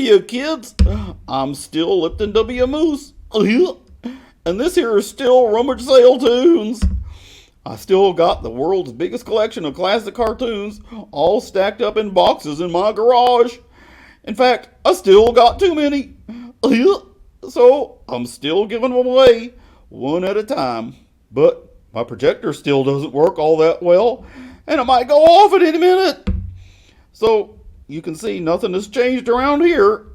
you kids. I'm still Lipton W Moose. And this here is still Rummage Sale Toons. I still got the world's biggest collection of classic cartoons all stacked up in boxes in my garage. In fact, I still got too many. So I'm still giving them away one at a time. But my projector still doesn't work all that well, and it might go off at any minute. So you can see nothing has changed around here.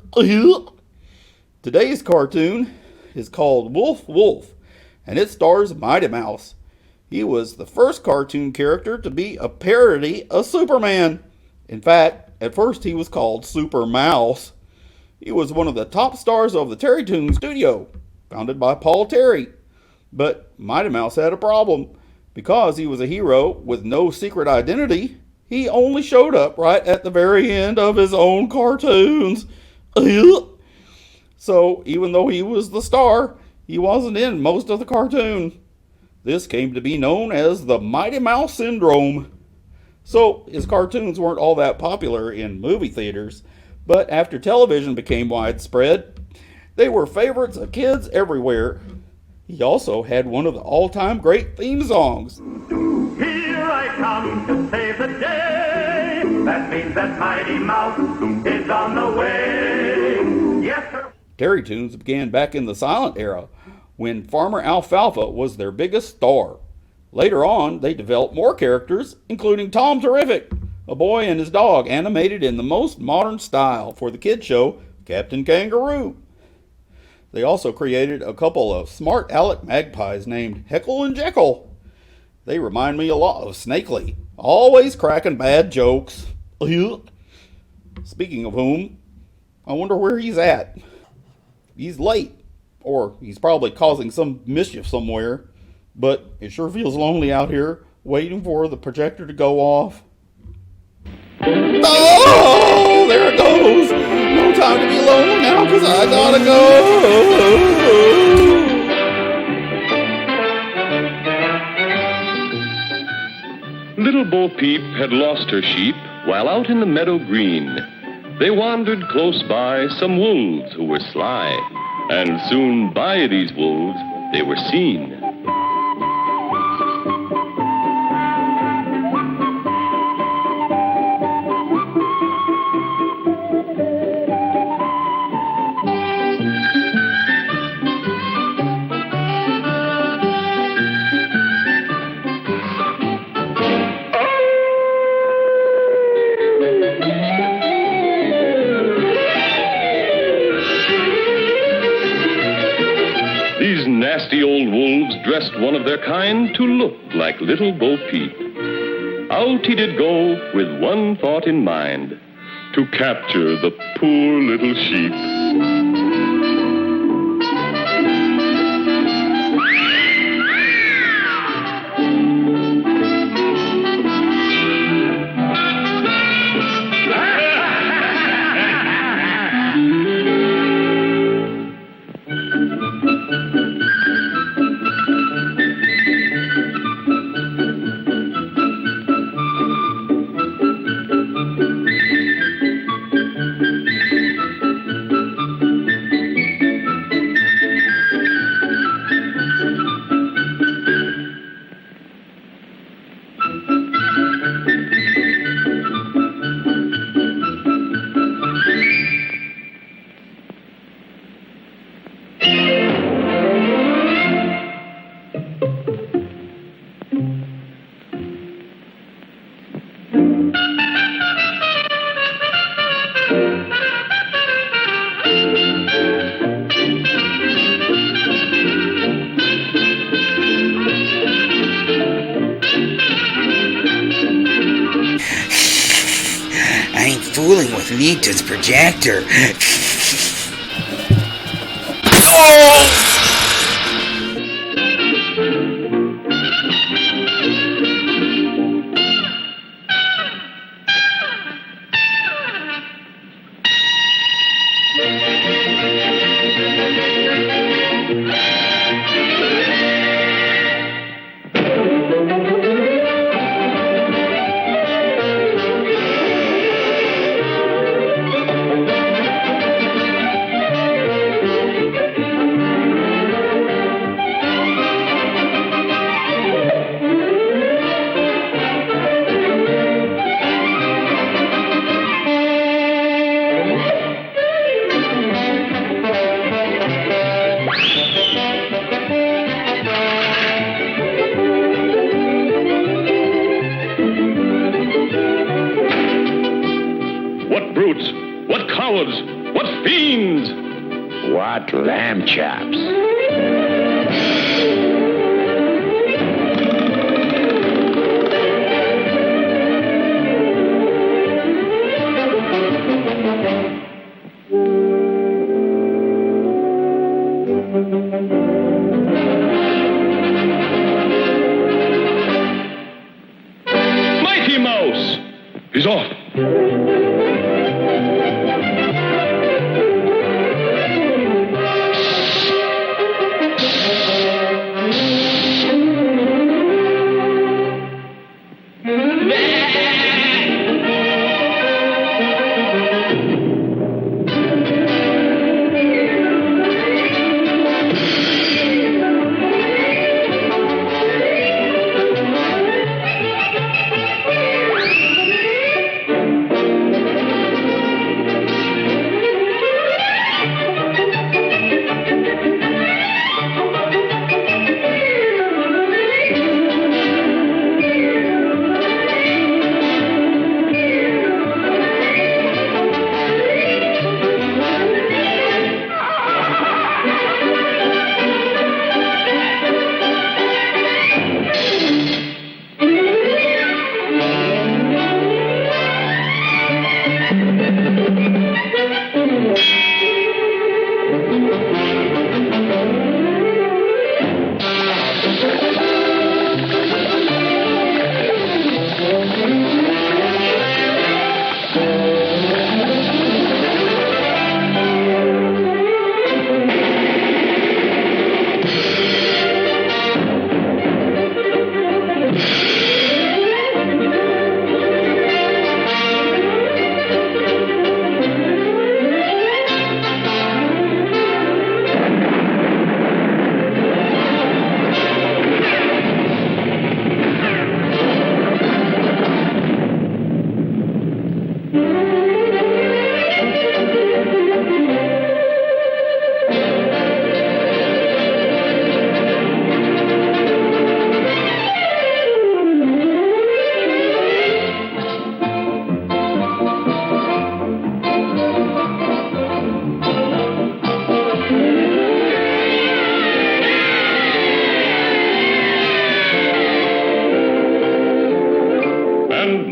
Today's cartoon is called Wolf Wolf, and it stars Mighty Mouse. He was the first cartoon character to be a parody of Superman. In fact, at first he was called Super Mouse. He was one of the top stars of the Terry Toons studio, founded by Paul Terry. But Mighty Mouse had a problem. Because he was a hero with no secret identity, he only showed up right at the very end of his own cartoons. So even though he was the star, he wasn't in most of the cartoon. This came to be known as the Mighty Mouse Syndrome. So his cartoons weren't all that popular in movie theaters, but after television became widespread, they were favorites of kids everywhere. He also had one of the all-time great theme songs. Here I come to save the day. That means that Mighty Mouse is on the way. Yes, sir. Terry Toons began back in the silent era, when Farmer Alfalfa was their biggest star. Later on, they developed more characters, including Tom Terrific, a boy and his dog animated in the most modern style for the kid show Captain Kangaroo. They also created a couple of smart aleck magpies named Heckle and Jekyll. They remind me a lot of Snakely, always cracking bad jokes. Speaking of whom, I wonder where he's at. He's late. Or he's probably causing some mischief somewhere. But it sure feels lonely out here, waiting for the projector to go off. Oh, there it goes. No time to be lonely now, because I gotta go. Little Bo Peep had lost her sheep while out in the meadow green. They wandered close by some wolves who were sly. And soon by these wolves they were seen. These nasty old wolves dressed one of their kind to look like little Bo Peep. Out he did go with one thought in mind, to capture the poor little sheep. I ain't fooling with Lipton's projector. Oh! hot lamb chops. Mighty Mouse is off.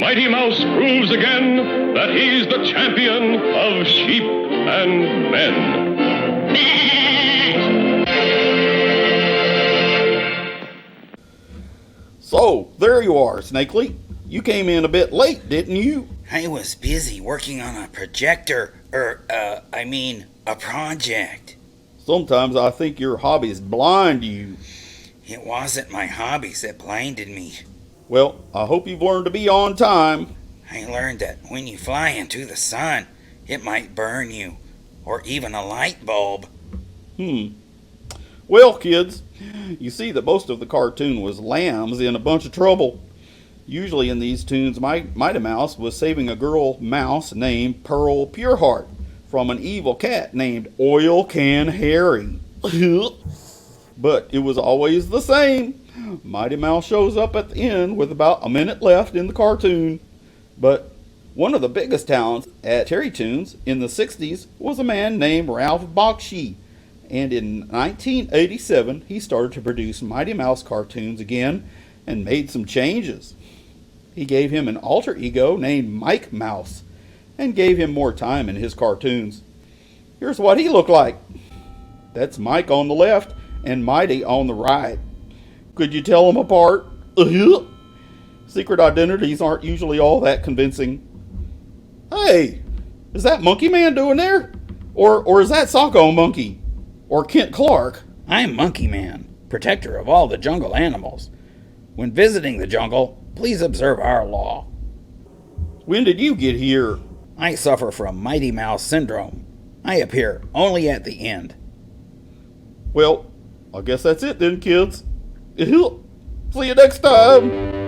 Mighty Mouse proves again that he's the champion of sheep and men. So, there you are, Snakely. You came in a bit late, didn't you? I was busy working on a projector, a project. Sometimes I think your hobbies blind you. It wasn't my hobbies that blinded me. Well, I hope you've learned to be on time. I learned that when you fly into the sun, it might burn you, or even a light bulb. Well, kids, you see that most of the cartoon was lambs in a bunch of trouble. Usually in these tunes, Mighty Mouse was saving a girl mouse named Pearl Pureheart from an evil cat named Oil Can Harry. But it was always the same. Mighty Mouse shows up at the end with about a minute left in the cartoon. But one of the biggest talents at Terry Toons in the 60s was a man named Ralph Bakshi. And in 1987, he started to produce Mighty Mouse cartoons again and made some changes. He gave him an alter ego named Mike Mouse and gave him more time in his cartoons. Here's what he looked like. That's Mike on the left and Mighty on the right. Could you tell them apart? Secret identities aren't usually all that convincing. Hey, is that Monkey Man doing there? Or is that Socko Monkey? Or Kent Clark? I'm Monkey Man, protector of all the jungle animals. When visiting the jungle, please observe our law. When did you get here? I suffer from Mighty Mouse syndrome. I appear only at the end. Well, I guess that's it then, kids. See you next time.